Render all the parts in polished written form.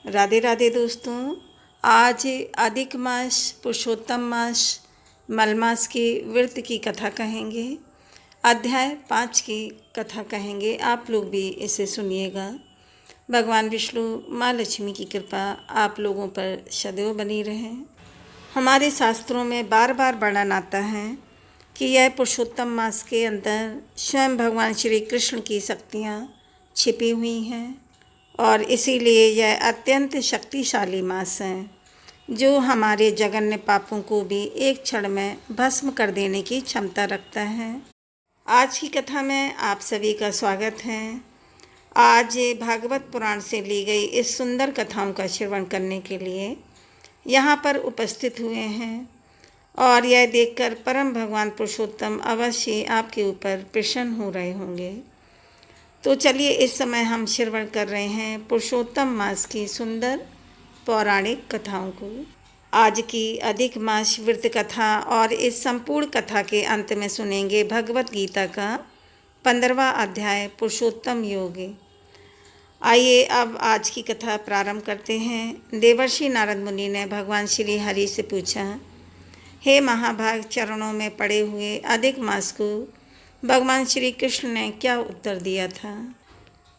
राधे राधे दोस्तों। आज अधिक मास पुरुषोत्तम मास मलमास की व्रत की कथा कहेंगे। अध्याय 5 की कथा कहेंगे। आप लोग भी इसे सुनिएगा। भगवान विष्णु माँ लक्ष्मी की कृपा आप लोगों पर सदैव बनी रहे। हमारे शास्त्रों में बार बार वर्णन आता है कि यह पुरुषोत्तम मास के अंदर स्वयं भगवान श्री कृष्ण की शक्तियाँ छिपी हुई हैं और इसीलिए यह अत्यंत शक्तिशाली मास है जो हमारे जघन्य पापों को भी एक क्षण में भस्म कर देने की क्षमता रखता है। आज की कथा में आप सभी का स्वागत है। आज भागवत पुराण से ली गई इस सुंदर कथाओं का श्रवण करने के लिए यहाँ पर उपस्थित हुए हैं और यह देखकर परम भगवान पुरुषोत्तम अवश्य आपके ऊपर प्रसन्न हो रहे होंगे। तो चलिए इस समय हम श्रवण कर रहे हैं पुरुषोत्तम मास की सुंदर पौराणिक कथाओं को। आज की अधिक मास व्रत कथा और इस संपूर्ण कथा के अंत में सुनेंगे भगवत गीता का 15वां अध्याय पुरुषोत्तम योग। आइए अब आज की कथा प्रारंभ करते हैं। देवर्षि नारद मुनि ने भगवान श्री हरि से पूछा, हे महाभाग, चरणों में पड़े हुए अधिक मास को भगवान श्री कृष्ण ने क्या उत्तर दिया था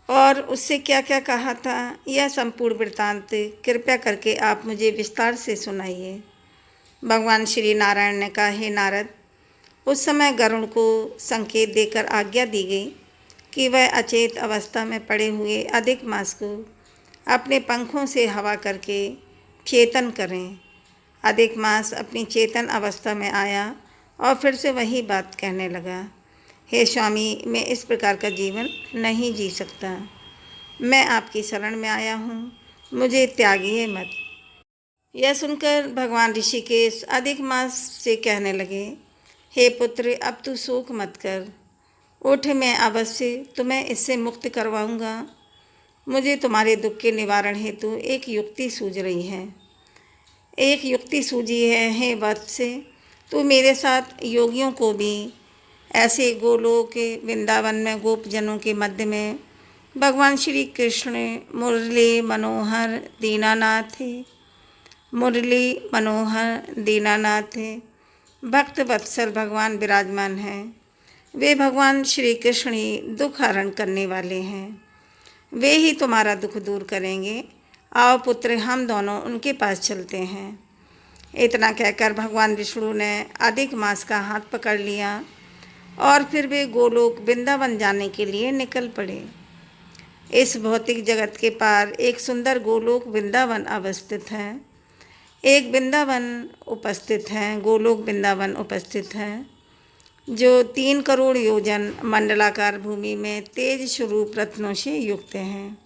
और उससे क्या क्या कहा था, यह संपूर्ण वृत्तांत कृपया करके आप मुझे विस्तार से सुनाइए। भगवान श्री नारायण ने कहा, हे नारद, उस समय गरुड़ को संकेत देकर आज्ञा दी गई कि वह अचेत अवस्था में पड़े हुए अधिक मास को अपने पंखों से हवा करके चेतन करें। अधिक मास अपनी चेतन अवस्था में आया और फिर से वही बात कहने लगा, हे स्वामी, मैं इस प्रकार का जीवन नहीं जी सकता। मैं आपकी शरण में आया हूँ, मुझे त्यागिए मत। यह सुनकर भगवान ऋषिकेश अधिक मास से कहने लगे, हे पुत्र, अब तू शोक मत कर। उठ, मैं अवश्य तुम्हें इससे मुक्त करवाऊँगा। मुझे तुम्हारे दुख के निवारण हेतु एक युक्ति सूझ रही है। एक युक्ति सूझी है, हे वत्स, तू मेरे साथ योगियों को भी ऐसे गोलोक वृंदावन में गोपजनों के मध्य में भगवान श्री कृष्ण मुरली मनोहर दीनानाथ भक्त वत्सल भगवान विराजमान हैं। वे भगवान श्री कृष्ण ही दुख हरण करने वाले हैं। वे ही तुम्हारा दुख दूर करेंगे। आओ पुत्र, हम दोनों उनके पास चलते हैं। इतना कहकर भगवान विष्णु ने अधिक मास का हाथ पकड़ लिया और फिर वे गोलोक वृंदावन जाने के लिए निकल पड़े। इस भौतिक जगत के पार एक सुंदर गोलोक वृंदावन अवस्थित है। गोलोक वृंदावन उपस्थित है जो 3 करोड़ योजन मंडलाकार भूमि में तेज स्वरूप रत्नों से युक्त हैं।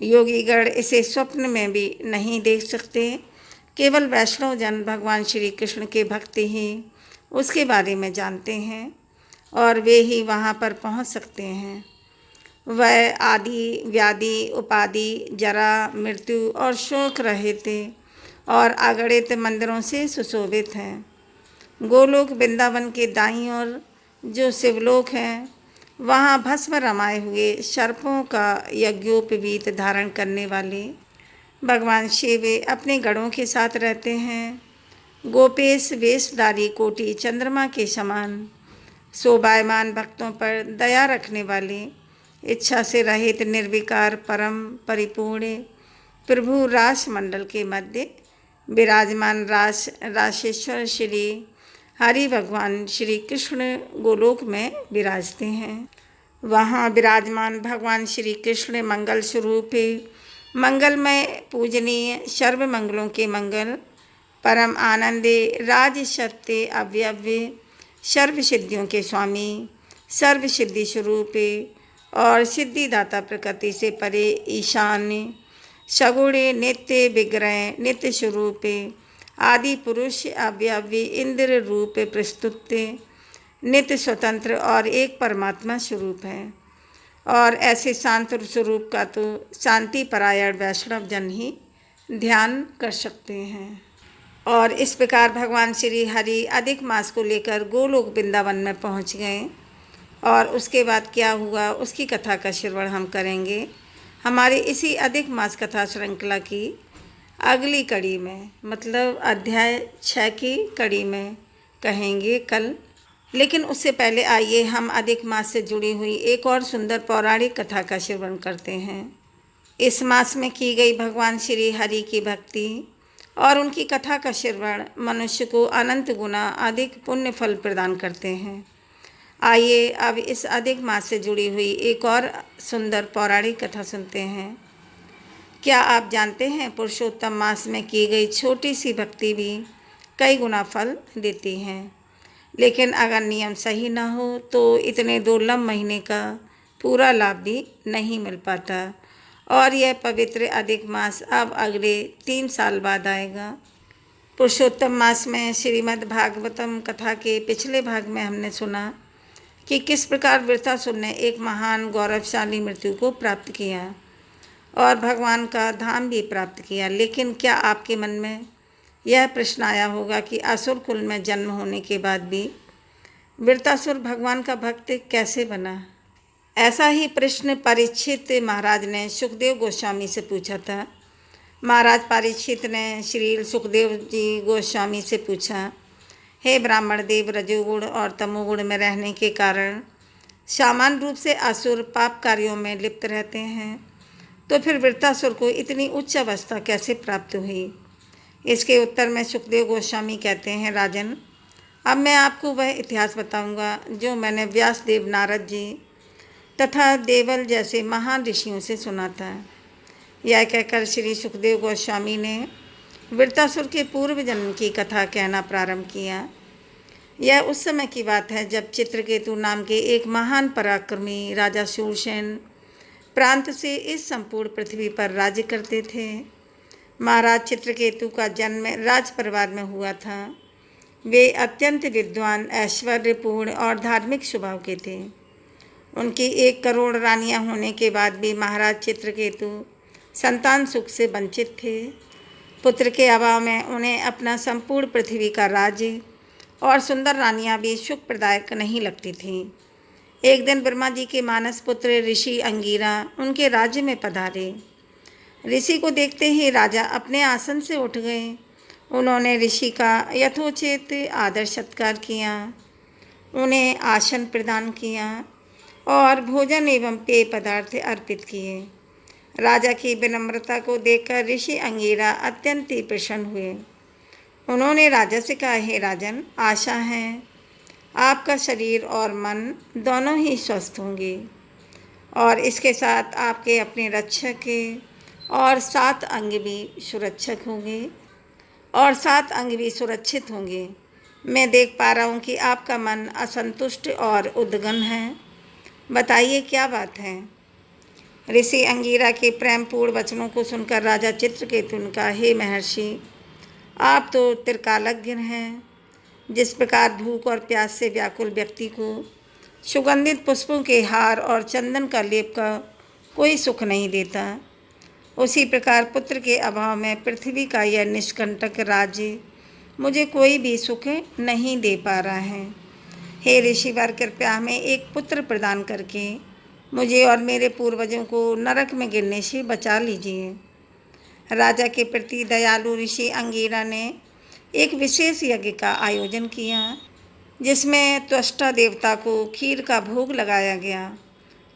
योगीगण इसे स्वप्न में भी नहीं देख सकते। केवल वैष्णव जन भगवान श्री कृष्ण के भक्त ही उसके बारे में जानते हैं और वे ही वहाँ पर पहुँच सकते हैं। वह आदि व्याधि उपाधि जरा मृत्यु और शोक रहित और अगणित मंदिरों से सुशोभित हैं। गोलोक वृंदावन के दाईं ओर जो शिवलोक हैं, वहाँ भस्म रमाए हुए सर्पों का यज्ञोपवीत धारण करने वाले भगवान शिव अपने गणों के साथ रहते हैं। गोपेश वेशधारी कोटि चंद्रमा के समान शोभायमान भक्तों पर दया रखने वाले इच्छा से रहित निर्विकार परम परिपूर्ण प्रभु रास मंडल के मध्य विराजमान रासेश्वर श्री हरि भगवान श्री कृष्ण गोलोक में विराजते हैं। वहाँ विराजमान भगवान श्री कृष्ण मंगल स्वरूप मंगलमय पूजनीय सर्व मंगलों के मंगल परम आनंदे राज सत्य अव्यव्य सर्व सिद्धियों के स्वामी सर्व सिद्धि स्वरूप और सिद्धिदाता प्रकृति से परे ईशान्य सगुण नित्य विग्रह नित्य स्वरूप आदि पुरुष अव्यव्य इंद्र रूप प्रस्तुत नित्य स्वतंत्र और एक परमात्मा स्वरूप है। और ऐसे शांत स्वरूप का तो शांति परायण वैष्णव जन ही ध्यान कर सकते हैं। और इस प्रकार भगवान श्री हरि अधिक मास को लेकर गोलोक वृंदावन में पहुंच गए और उसके बाद क्या हुआ उसकी कथा का श्रवण हम करेंगे। हमारी इसी अधिक मास कथा श्रृंखला की अगली कड़ी में, मतलब अध्याय 6 की कड़ी में कहेंगे कल। लेकिन उससे पहले आइए हम अधिक मास से जुड़ी हुई एक और सुंदर पौराणिक कथा का श्रवण करते हैं। इस मास में की गई भगवान श्री हरि की भक्ति और उनकी कथा का श्रवण मनुष्य को अनंत गुना अधिक पुण्य फल प्रदान करते हैं। आइए अब इस अधिक मास से जुड़ी हुई एक और सुंदर पौराणिक कथा सुनते हैं। क्या आप जानते हैं, पुरुषोत्तम मास में की गई छोटी सी भक्ति भी कई गुना फल देती है। लेकिन अगर नियम सही ना हो तो इतने दुर्लभ महीने का पूरा लाभ भी नहीं मिल पाता। और यह पवित्र अधिक मास अब अगले 3 साल बाद आएगा। पुरुषोत्तम मास में श्रीमद् भागवतम कथा के पिछले भाग में हमने सुना कि किस प्रकार वृत्रासुर ने एक महान गौरवशाली मृत्यु को प्राप्त किया और भगवान का धाम भी प्राप्त किया। लेकिन क्या आपके मन में यह प्रश्न आया होगा कि असुर कुल में जन्म होने के बाद भी वृत्रासुर भगवान का भक्त कैसे बना? ऐसा ही प्रश्न परीक्षित महाराज ने सुखदेव गोस्वामी से पूछा था। महाराज परीक्षित ने श्री सुखदेव जी गोस्वामी से पूछा, हे ब्राह्मण देव, रजोगुण और तमोगुण में रहने के कारण सामान्य रूप से असुर पाप कार्यों में लिप्त रहते हैं, तो फिर वृत्रासुर को इतनी उच्च अवस्था कैसे प्राप्त हुई? इसके उत्तर में सुखदेव गोस्वामी कहते हैं, राजन, अब मैं आपको वह इतिहास बताऊंगा जो मैंने व्यासदेव, नारद जी तथा देवल जैसे महान ऋषियों से सुना था। यह कहकर श्री सुखदेव गोस्वामी ने वृत्रासुर के पूर्व जन्म की कथा कहना प्रारंभ किया। यह उस समय की बात है जब चित्रकेतु नाम के एक महान पराक्रमी राजा शूरसेन प्रांत से इस संपूर्ण पृथ्वी पर राज्य करते थे। महाराज चित्रकेतु का जन्म राज परिवार में हुआ था। वे अत्यंत विद्वान, ऐश्वर्यपूर्ण और धार्मिक स्वभाव के थे। उनकी 1 करोड़ रानियां होने के बाद भी महाराज चित्रकेतु संतान सुख से वंचित थे। पुत्र के अभाव में उन्हें अपना संपूर्ण पृथ्वी का राज्य और सुंदर रानियां भी सुखप्रदायक नहीं लगती थीं। एक दिन ब्रह्मा जी के मानस पुत्र ऋषि अंगिरा उनके राज्य में पधारे। ऋषि को देखते ही राजा अपने आसन से उठ गए। उन्होंने ऋषि का यथोचित आदर सत्कार किया, उन्हें आसन प्रदान किया और भोजन एवं पेय पदार्थ अर्पित किए। राजा की विनम्रता को देखकर ऋषि अंगिरा अत्यंत ही प्रसन्न हुए। उन्होंने राजा से कहा, हे राजन, आशा है आपका शरीर और मन दोनों ही स्वस्थ होंगे और इसके साथ आपके अपने रक्षक और 7 अंग भी सुरक्षित होंगे। मैं देख पा रहा हूँ कि आपका मन असंतुष्ट और उद्विग्न है। बताइए क्या बात है? ऋषि अंगिरा के प्रेमपूर्ण वचनों को सुनकर राजा चित्रकेतु ने कहा, हे महर्षि, आप तो त्रिकालज्ञ हैं। जिस प्रकार भूख और प्यास से व्याकुल व्यक्ति को सुगंधित पुष्पों के हार और चंदन का लेप का कोई सुख नहीं देता, उसी प्रकार पुत्र के अभाव में पृथ्वी का यह निष्कंटक राज्य मुझे कोई भी सुख नहीं दे पा रहा है। हे ऋषिवर, कृपया हमें एक पुत्र प्रदान करके मुझे और मेरे पूर्वजों को नरक में गिरने से बचा लीजिए। राजा के प्रति दयालु ऋषि अंगिरा ने एक विशेष यज्ञ का आयोजन किया, जिसमें त्वष्टा देवता को खीर का भोग लगाया गया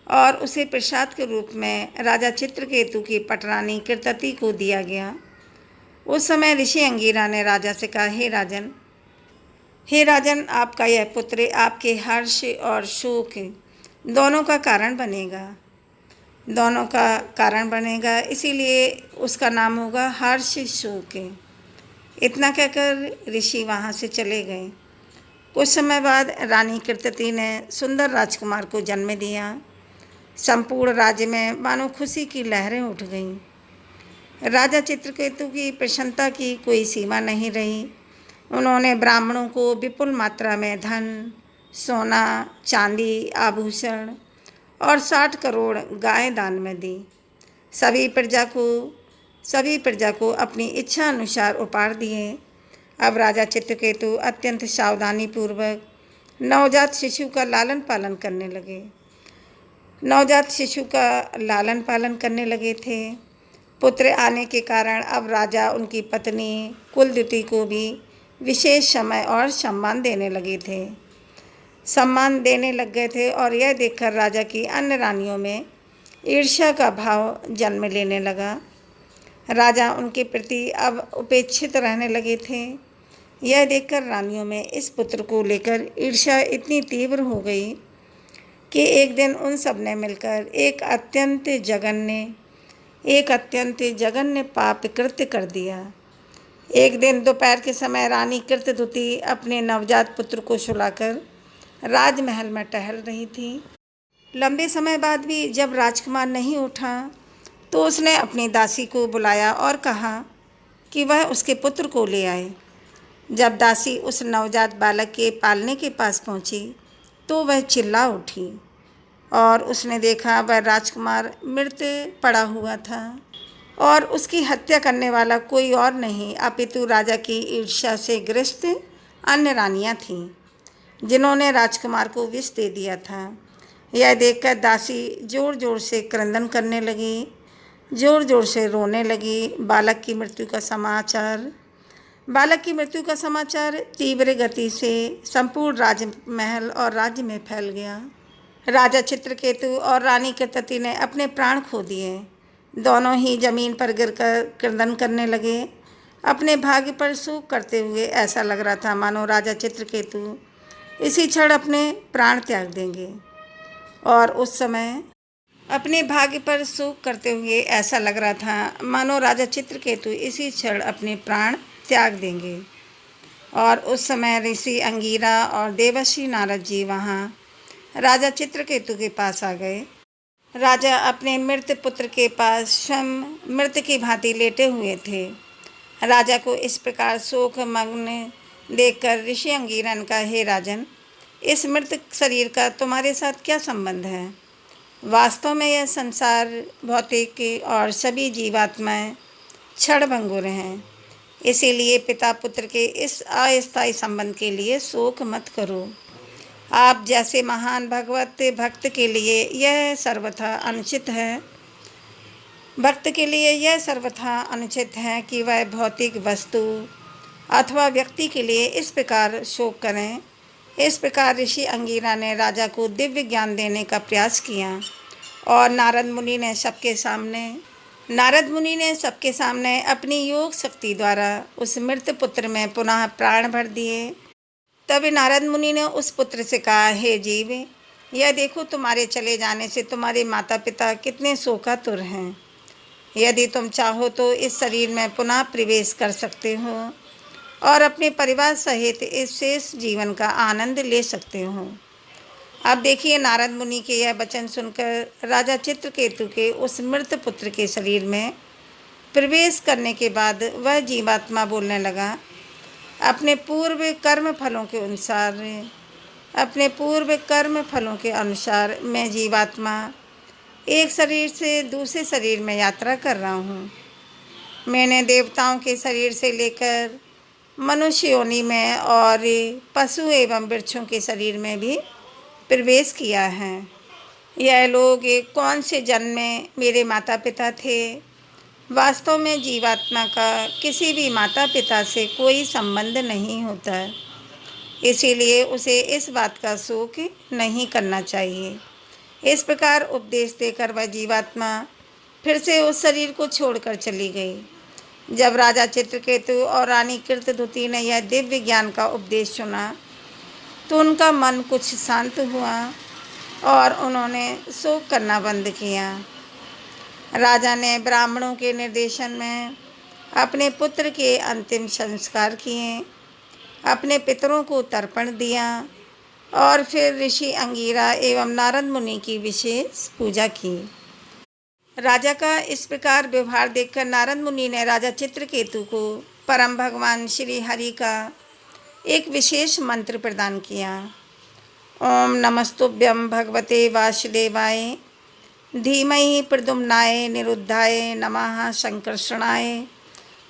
और उसे प्रसाद के रूप में राजा चित्रकेतु की पटरानी कृतति को दिया गया। उस समय ऋषि अंगिरा ने राजा से कहा, हे राजन, आपका यह पुत्र आपके हर्ष और शोक दोनों का कारण बनेगा, इसीलिए उसका नाम होगा हर्ष शोक। इतना कहकर ऋषि वहाँ से चले गए। कुछ समय बाद रानी कृतति ने सुंदर राजकुमार को जन्म दिया। संपूर्ण राज्य में मानो खुशी की लहरें उठ गईं। राजा चित्रकेतु की प्रसन्नता की कोई सीमा नहीं रही। उन्होंने ब्राह्मणों को विपुल मात्रा में धन, सोना, चांदी, आभूषण और 60 करोड़ गाय दान में दी। सभी प्रजा को अपनी इच्छा अनुसार उपहार दिए। अब राजा चित्रकेतु अत्यंत सावधानी पूर्वक नवजात शिशु का लालन पालन करने लगे। नवजात शिशु का लालन पालन करने लगे थे। पुत्र आने के कारण अब राजा उनकी पत्नी कुलद्युति को भी विशेष समय और सम्मान देने लगे थे, सम्मान देने लग गए थे। और यह देखकर राजा की अन्य रानियों में ईर्ष्या का भाव जन्म लेने लगा। राजा उनके प्रति अब उपेक्षित रहने लगे थे। यह देखकर रानियों में इस पुत्र को लेकर ईर्ष्या इतनी तीव्र हो गई कि एक दिन उन सब ने मिलकर एक अत्यंत जघन्य पाप कृत्य कर दिया। एक दिन दोपहर के समय रानी कृतद्युति अपने नवजात पुत्र को सुलाकर राजमहल में टहल रही थी। लंबे समय बाद भी जब राजकुमार नहीं उठा तो उसने अपनी दासी को बुलाया और कहा कि वह उसके पुत्र को ले आए। जब दासी उस नवजात बालक के पालने के पास पहुंची तो वह चिल्ला उठी और उसने देखा वह राजकुमार मृत पड़ा हुआ था और उसकी हत्या करने वाला कोई और नहीं अपितु राजा की ईर्ष्या से ग्रस्त अन्य रानियां थीं, जिन्होंने राजकुमार को विष दे दिया था। यह देखकर दासी ज़ोर ज़ोर से क्रंदन करने लगी, ज़ोर ज़ोर से रोने लगी। बालक की मृत्यु का समाचार तीव्र गति से संपूर्ण राजमहल और राज्य में फैल गया। राजा चित्रकेतु और रानी कृतद्युति ने अपने प्राण खो दिए। दोनों ही जमीन पर गिरकर क्रंदन करने लगे। अपने भाग्य पर शोक करते हुए ऐसा लग रहा था मानो राजा चित्रकेतु इसी क्षण अपने प्राण त्याग देंगे। और उस समय अपने भाग्य पर शोक करते हुए ऐसा लग रहा था मानो राजा चित्रकेतु इसी क्षण अपने प्राण त्याग देंगे। और उस समय ऋषि अंगीरा और देवर्षि नारद जी वहाँ राजा चित्रकेतु के पास आ गए। राजा अपने मृत पुत्र के पास स्वयं मृत की भांति लेटे हुए थे। राजा को इस प्रकार शोक मग्न देखकर ऋषि अंगीरा ने कहा, हे राजन, इस मृत शरीर का तुम्हारे साथ क्या संबंध है? वास्तव में यह संसार भौतिक और सभी जीवात्माएं क्षणभंगुर हैं। इसीलिए पिता पुत्र के इस अस्थायी संबंध के लिए शोक मत करो। आप जैसे महान भगवत भक्त के लिए यह सर्वथा अनुचित है कि वह भौतिक वस्तु अथवा व्यक्ति के लिए इस प्रकार शोक करें। इस प्रकार ऋषि अंगीरा ने राजा को दिव्य ज्ञान देने का प्रयास किया और नारद मुनि ने सबके सामने अपनी योग शक्ति द्वारा उस मृत पुत्र में पुनः प्राण भर दिए। तब नारद मुनि ने उस पुत्र से कहा, हे जीव, यह देखो, तुम्हारे चले जाने से तुम्हारे माता पिता कितने शोकातुर हैं। यदि तुम चाहो तो इस शरीर में पुनः प्रवेश कर सकते हो और अपने परिवार सहित इस शेष जीवन का आनंद ले सकते हो। अब देखिए, नारद मुनि के यह वचन सुनकर राजा चित्रकेतु के उस मृत पुत्र के शरीर में प्रवेश करने के बाद वह जीवात्मा बोलने लगा, अपने पूर्व कर्म फलों के अनुसार मैं जीवात्मा एक शरीर से दूसरे शरीर में यात्रा कर रहा हूँ। मैंने देवताओं के शरीर से लेकर मनुष्य योनि में और पशु एवं वृक्षों के शरीर में भी प्रवेश किया है। यह लोग कौन से जन्म में मेरे माता पिता थे? वास्तव में जीवात्मा का किसी भी माता पिता से कोई संबंध नहीं होता, इसीलिए उसे इस बात का शोक नहीं करना चाहिए। इस प्रकार उपदेश देकर वह जीवात्मा फिर से उस शरीर को छोड़कर चली गई। जब राजा चित्रकेतु और रानी कृतद्युति ने यह दिव्य ज्ञान का उपदेश सुना तो उनका मन कुछ शांत हुआ और उन्होंने शोक करना बंद किया। राजा ने ब्राह्मणों के निर्देशन में अपने पुत्र के अंतिम संस्कार किए, अपने पितरों को तर्पण दिया और फिर ऋषि अंगीरा एवं नारद मुनि की विशेष पूजा की। राजा का इस प्रकार व्यवहार देखकर नारद मुनि ने राजा चित्रकेतु को परम भगवान श्री हरि का एक विशेष मंत्र प्रदान किया। ओम नमस्तुभ्यं भगवते वासुदेवाय धीमहि प्रद्युम्नाय निरुद्धाय नमः संकर्षणाय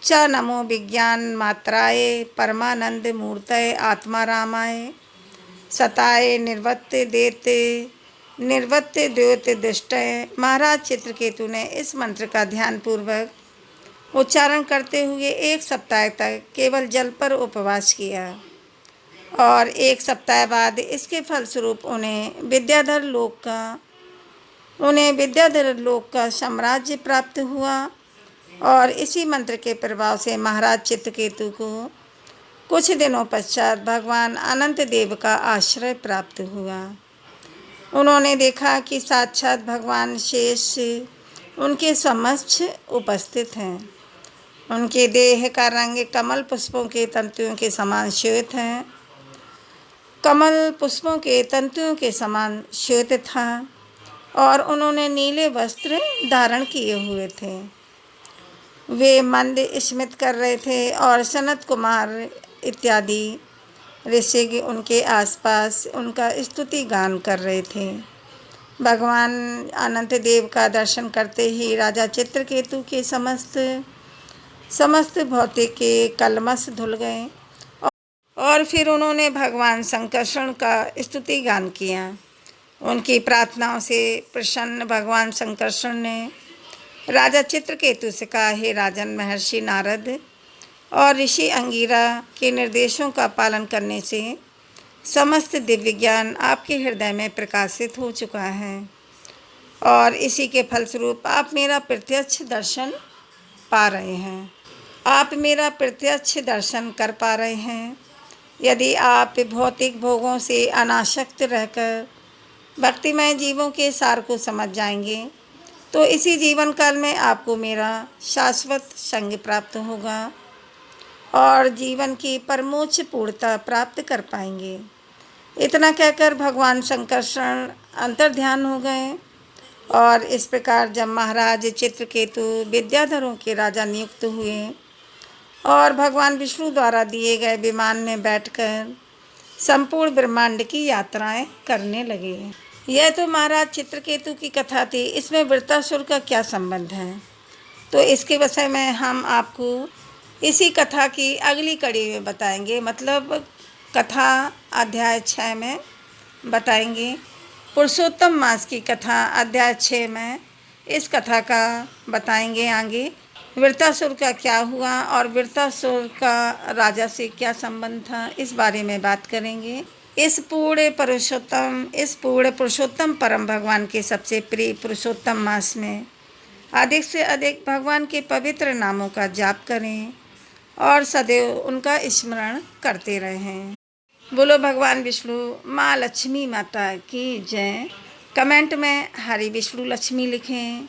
च नमो विज्ञान मात्राय परमानंद मूर्तये आत्मारामाय सताय निर्वत्य देते निर्वत्य द्योत दुष्टय। महाराज चित्रकेतु ने इस मंत्र का ध्यानपूर्वक उच्चारण करते हुए 1 सप्ताह तक केवल जल पर उपवास किया और 1 सप्ताह बाद इसके फलस्वरूप उन्हें विद्याधर लोक का साम्राज्य प्राप्त हुआ। और इसी मंत्र के प्रभाव से महाराज चित्रकेतु को कुछ दिनों पश्चात भगवान अनंत देव का आश्रय प्राप्त हुआ। उन्होंने देखा कि साक्षात भगवान शेष उनके समक्ष उपस्थित हैं। उनके देह का रंग कमल पुष्पों के तंतुओं के समान श्वेत है, कमल पुष्पों के तंतुओं के समान श्वेत था और उन्होंने नीले वस्त्र धारण किए हुए थे। वे मंद स्मित कर रहे थे और सनत कुमार इत्यादि ऋषि उनके आसपास उनका स्तुति गान कर रहे थे। भगवान अनंत देव का दर्शन करते ही राजा चित्रकेतु के समस्त भौतिक के कलमश धुल गए और फिर उन्होंने भगवान संकर्षण का स्तुति गान किया। उनकी प्रार्थनाओं से प्रसन्न भगवान संकर्षण ने राजा चित्रकेतु से कहा, हे राजन, महर्षि नारद और ऋषि अंगिरा के निर्देशों का पालन करने से समस्त दिव्य ज्ञान आपके हृदय में प्रकाशित हो चुका है और इसी के फलस्वरूप आप मेरा प्रत्यक्ष दर्शन पा रहे हैं। आप मेरा प्रत्यक्ष दर्शन कर पा रहे हैं। यदि आप भौतिक भोगों से अनासक्त रहकर भक्तिमय जीवों के सार को समझ जाएंगे तो इसी जीवन काल में आपको मेरा शाश्वत संग प्राप्त होगा और जीवन की परमोच्च पूर्णता प्राप्त कर पाएंगे। इतना कहकर भगवान संकर्षण अंतर्ध्यान हो गए और इस प्रकार जब महाराज चित्रकेतु विद्याधरों के राजा नियुक्त हुए और भगवान विष्णु द्वारा दिए गए विमान में बैठकर संपूर्ण ब्रह्मांड की यात्राएं करने लगे। यह तो महाराज चित्रकेतु की कथा थी। इसमें वृत्तासुर का क्या संबंध है, तो इसके विषय में हम आपको इसी कथा की अगली कड़ी में बताएंगे, मतलब कथा अध्याय 6 में बताएंगे। पुरुषोत्तम मास की कथा अध्याय 6 में इस कथा का बताएंगे आगे। वृत्तासुर का क्या हुआ और वृत्तासुर का राजा से क्या संबंध था, इस बारे में बात करेंगे। इस पूर्ण पुरुषोत्तम परम भगवान के सबसे प्रिय पुरुषोत्तम मास में अधिक से अधिक भगवान के पवित्र नामों का जाप करें और सदैव उनका स्मरण करते रहें। बोलो भगवान विष्णु माँ लक्ष्मी माता की जय। कमेंट में हरि विष्णु लक्ष्मी लिखें।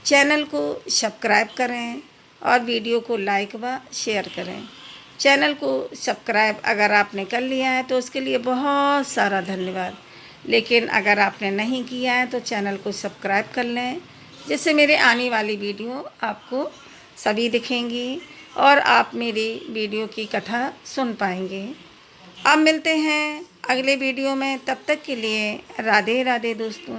चैनल को सब्सक्राइब करें और वीडियो को लाइक व शेयर करें। चैनल को सब्सक्राइब अगर आपने कर लिया है तो उसके लिए बहुत सारा धन्यवाद, लेकिन अगर आपने नहीं किया है तो चैनल को सब्सक्राइब कर लें, जिससे मेरे आने वाली वीडियो आपको सभी दिखेंगी और आप मेरी वीडियो की कथा सुन पाएंगे। अब मिलते हैं अगले वीडियो में, तब तक के लिए राधे राधे दोस्तों।